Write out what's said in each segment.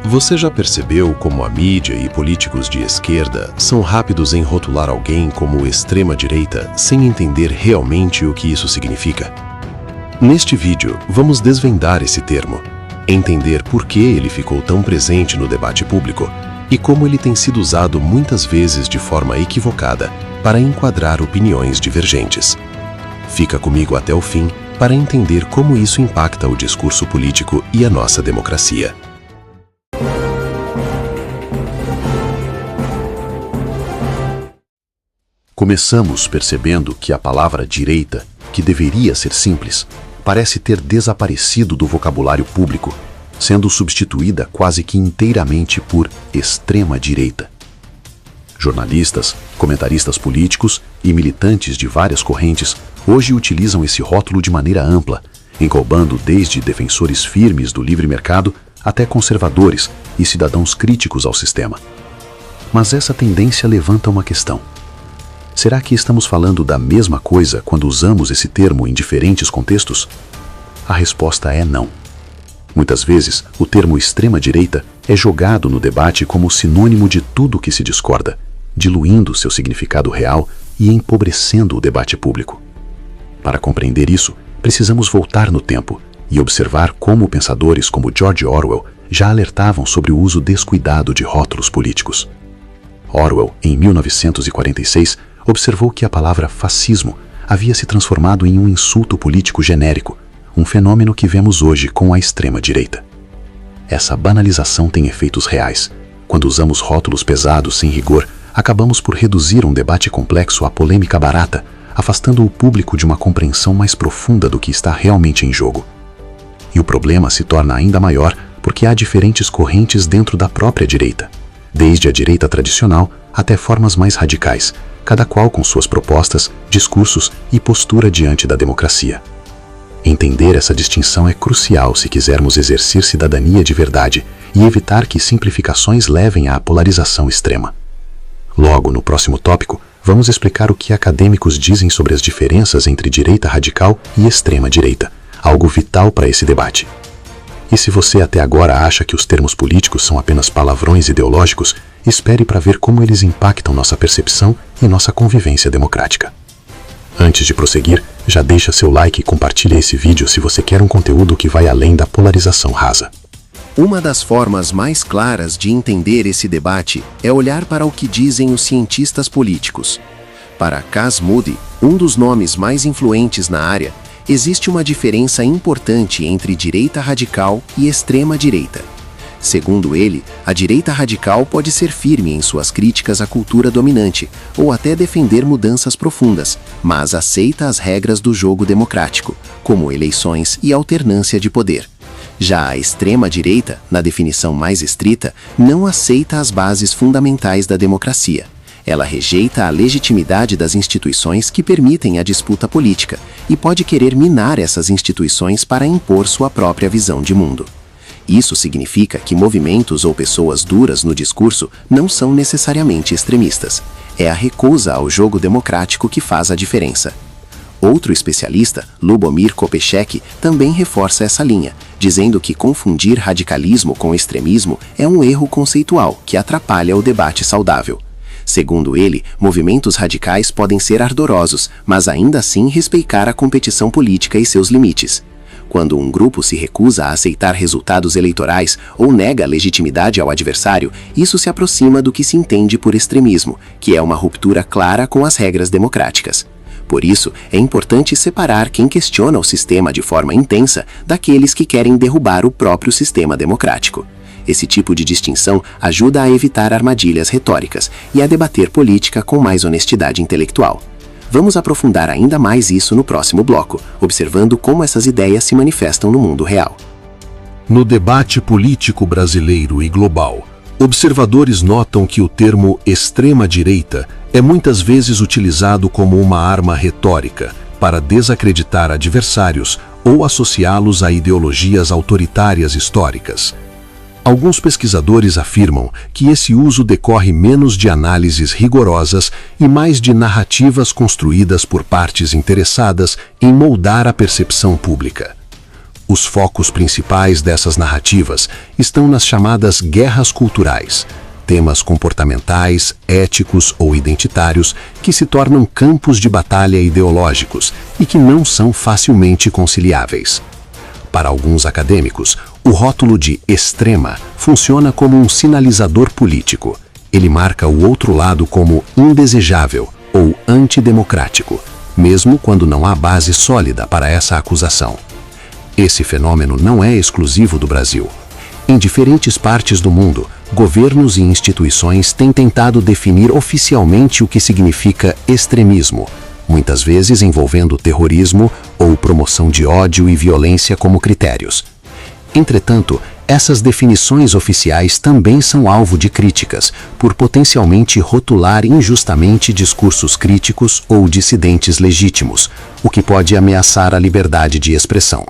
Você já percebeu como a mídia e políticos de esquerda são rápidos em rotular alguém como extrema-direita sem entender realmente o que isso significa? Neste vídeo, vamos desvendar esse termo, entender por que ele ficou tão presente no debate público e como ele tem sido usado muitas vezes de forma equivocada para enquadrar opiniões divergentes. Fica comigo até o fim para entender como isso impacta o discurso político e a nossa democracia. Começamos percebendo que a palavra direita, que deveria ser simples, parece ter desaparecido do vocabulário público, sendo substituída quase que inteiramente por extrema-direita. Jornalistas, comentaristas políticos e militantes de várias correntes hoje utilizam esse rótulo de maneira ampla, englobando desde defensores firmes do livre mercado até conservadores e cidadãos críticos ao sistema. Mas essa tendência levanta uma questão. Será que estamos falando da mesma coisa quando usamos esse termo em diferentes contextos? A resposta é não. Muitas vezes, o termo extrema-direita é jogado no debate como sinônimo de tudo que se discorda, diluindo seu significado real e empobrecendo o debate público. Para compreender isso, precisamos voltar no tempo e observar como pensadores como George Orwell já alertavam sobre o uso descuidado de rótulos políticos. Orwell, em 1946, observou que a palavra fascismo havia se transformado em um insulto político genérico, um fenômeno que vemos hoje com a extrema-direita. Essa banalização tem efeitos reais. Quando usamos rótulos pesados sem rigor, acabamos por reduzir um debate complexo à polêmica barata, afastando o público de uma compreensão mais profunda do que está realmente em jogo. E o problema se torna ainda maior porque há diferentes correntes dentro da própria direita, desde a direita tradicional até formas mais radicais, cada qual com suas propostas, discursos e postura diante da democracia. Entender essa distinção é crucial se quisermos exercer cidadania de verdade e evitar que simplificações levem à polarização extrema. Logo, no próximo tópico, vamos explicar o que acadêmicos dizem sobre as diferenças entre direita radical e extrema-direita, algo vital para esse debate. E se você até agora acha que os termos políticos são apenas palavrões ideológicos, espere para ver como eles impactam nossa percepção e nossa convivência democrática. Antes de prosseguir, já deixa seu like e compartilha esse vídeo se você quer um conteúdo que vai além da polarização rasa. Uma das formas mais claras de entender esse debate é olhar para o que dizem os cientistas políticos. Para Cas Mudde, um dos nomes mais influentes na área, existe uma diferença importante entre direita radical e extrema-direita. Segundo ele, a direita radical pode ser firme em suas críticas à cultura dominante ou até defender mudanças profundas, mas aceita as regras do jogo democrático, como eleições e alternância de poder. Já a extrema-direita, na definição mais estrita, não aceita as bases fundamentais da democracia. Ela rejeita a legitimidade das instituições que permitem a disputa política e pode querer minar essas instituições para impor sua própria visão de mundo. Isso significa que movimentos ou pessoas duras no discurso não são necessariamente extremistas. É a recusa ao jogo democrático que faz a diferença. Outro especialista, Lubomir Kopechek, também reforça essa linha, dizendo que confundir radicalismo com extremismo é um erro conceitual que atrapalha o debate saudável. Segundo ele, movimentos radicais podem ser ardorosos, mas ainda assim respeitar a competição política e seus limites. Quando um grupo se recusa a aceitar resultados eleitorais ou nega a legitimidade ao adversário, isso se aproxima do que se entende por extremismo, que é uma ruptura clara com as regras democráticas. Por isso, é importante separar quem questiona o sistema de forma intensa daqueles que querem derrubar o próprio sistema democrático. Esse tipo de distinção ajuda a evitar armadilhas retóricas e a debater política com mais honestidade intelectual. Vamos aprofundar ainda mais isso no próximo bloco, observando como essas ideias se manifestam no mundo real. No debate político brasileiro e global, observadores notam que o termo extrema-direita é muitas vezes utilizado como uma arma retórica para desacreditar adversários ou associá-los a ideologias autoritárias históricas. Alguns pesquisadores afirmam que esse uso decorre menos de análises rigorosas e mais de narrativas construídas por partes interessadas em moldar a percepção pública. Os focos principais dessas narrativas estão nas chamadas guerras culturais, temas comportamentais, éticos ou identitários que se tornam campos de batalha ideológicos e que não são facilmente conciliáveis. Para alguns acadêmicos, o rótulo de extrema funciona como um sinalizador político. Ele marca o outro lado como indesejável ou antidemocrático, mesmo quando não há base sólida para essa acusação. Esse fenômeno não é exclusivo do Brasil. Em diferentes partes do mundo, governos e instituições têm tentado definir oficialmente o que significa extremismo, muitas vezes envolvendo terrorismo ou promoção de ódio e violência como critérios. Entretanto, essas definições oficiais também são alvo de críticas, por potencialmente rotular injustamente discursos críticos ou dissidentes legítimos, o que pode ameaçar a liberdade de expressão.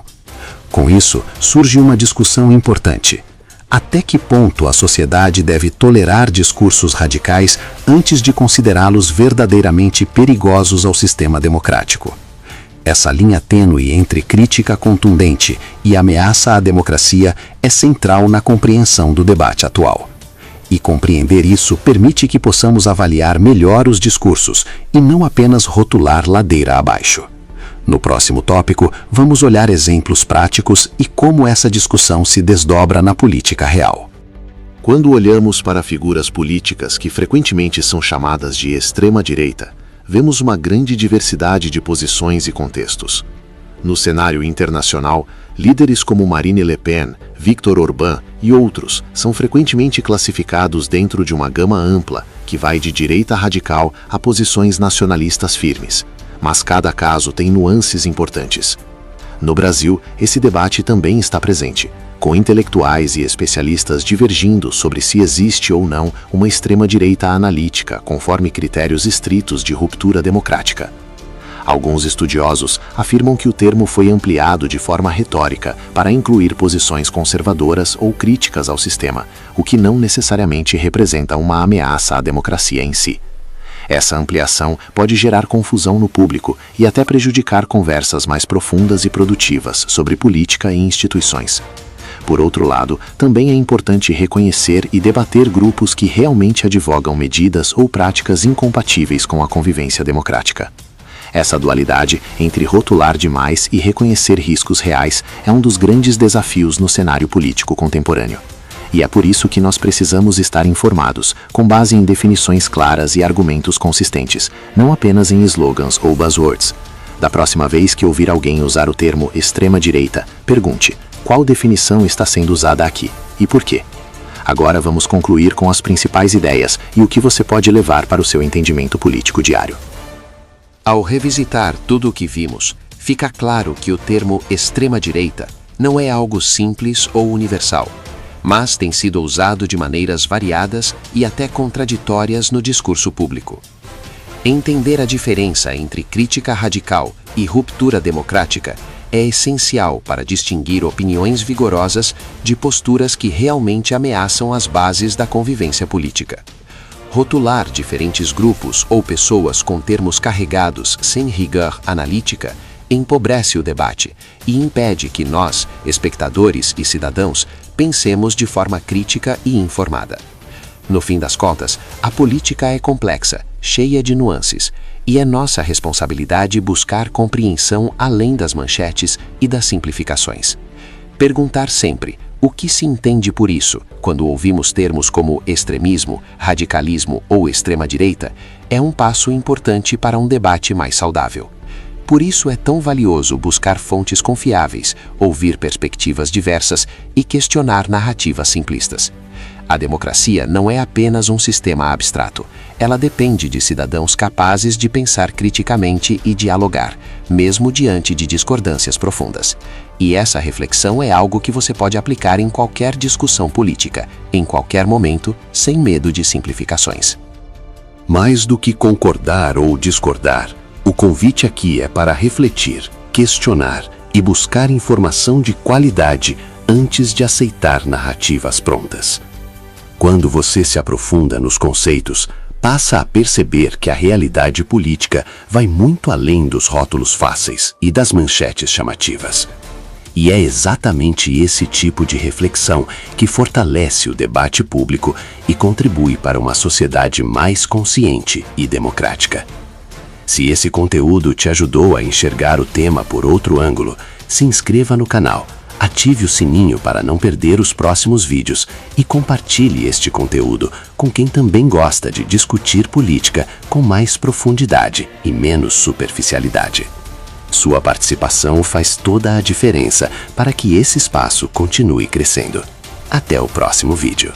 Com isso, surge uma discussão importante. Até que ponto a sociedade deve tolerar discursos radicais antes de considerá-los verdadeiramente perigosos ao sistema democrático? Essa linha tênue entre crítica contundente e ameaça à democracia é central na compreensão do debate atual. E compreender isso permite que possamos avaliar melhor os discursos e não apenas rotular ladeira abaixo. No próximo tópico, vamos olhar exemplos práticos e como essa discussão se desdobra na política real. Quando olhamos para figuras políticas que frequentemente são chamadas de extrema-direita, vemos uma grande diversidade de posições e contextos. No cenário internacional, líderes como Marine Le Pen, Viktor Orbán e outros são frequentemente classificados dentro de uma gama ampla que vai de direita radical a posições nacionalistas firmes. Mas cada caso tem nuances importantes. No Brasil, esse debate também está presente, com intelectuais e especialistas divergindo sobre se existe ou não uma extrema-direita analítica conforme critérios estritos de ruptura democrática. Alguns estudiosos afirmam que o termo foi ampliado de forma retórica para incluir posições conservadoras ou críticas ao sistema, o que não necessariamente representa uma ameaça à democracia em si. Essa ampliação pode gerar confusão no público e até prejudicar conversas mais profundas e produtivas sobre política e instituições. Por outro lado, também é importante reconhecer e debater grupos que realmente advogam medidas ou práticas incompatíveis com a convivência democrática. Essa dualidade entre rotular demais e reconhecer riscos reais é um dos grandes desafios no cenário político contemporâneo. E é por isso que nós precisamos estar informados, com base em definições claras e argumentos consistentes, não apenas em slogans ou buzzwords. Da próxima vez que ouvir alguém usar o termo extrema-direita, pergunte: qual definição está sendo usada aqui e por quê? Agora vamos concluir com as principais ideias e o que você pode levar para o seu entendimento político diário. Ao revisitar tudo o que vimos, fica claro que o termo extrema-direita não é algo simples ou universal, mas tem sido usado de maneiras variadas e até contraditórias no discurso público. Entender a diferença entre crítica radical e ruptura democrática é essencial para distinguir opiniões vigorosas de posturas que realmente ameaçam as bases da convivência política. Rotular diferentes grupos ou pessoas com termos carregados sem rigor analítica empobrece o debate e impede que nós, espectadores e cidadãos, pensemos de forma crítica e informada. No fim das contas, a política é complexa, cheia de nuances, e é nossa responsabilidade buscar compreensão além das manchetes e das simplificações. Perguntar sempre o que se entende por isso quando ouvimos termos como extremismo, radicalismo ou extrema-direita é um passo importante para um debate mais saudável. Por isso é tão valioso buscar fontes confiáveis, ouvir perspectivas diversas e questionar narrativas simplistas. A democracia não é apenas um sistema abstrato. Ela depende de cidadãos capazes de pensar criticamente e dialogar, mesmo diante de discordâncias profundas. E essa reflexão é algo que você pode aplicar em qualquer discussão política, em qualquer momento, sem medo de simplificações. Mais do que concordar ou discordar, o convite aqui é para refletir, questionar e buscar informação de qualidade antes de aceitar narrativas prontas. Quando você se aprofunda nos conceitos, passa a perceber que a realidade política vai muito além dos rótulos fáceis e das manchetes chamativas. E é exatamente esse tipo de reflexão que fortalece o debate público e contribui para uma sociedade mais consciente e democrática. Se esse conteúdo te ajudou a enxergar o tema por outro ângulo, se inscreva no canal, ative o sininho para não perder os próximos vídeos e compartilhe este conteúdo com quem também gosta de discutir política com mais profundidade e menos superficialidade. Sua participação faz toda a diferença para que esse espaço continue crescendo. Até o próximo vídeo.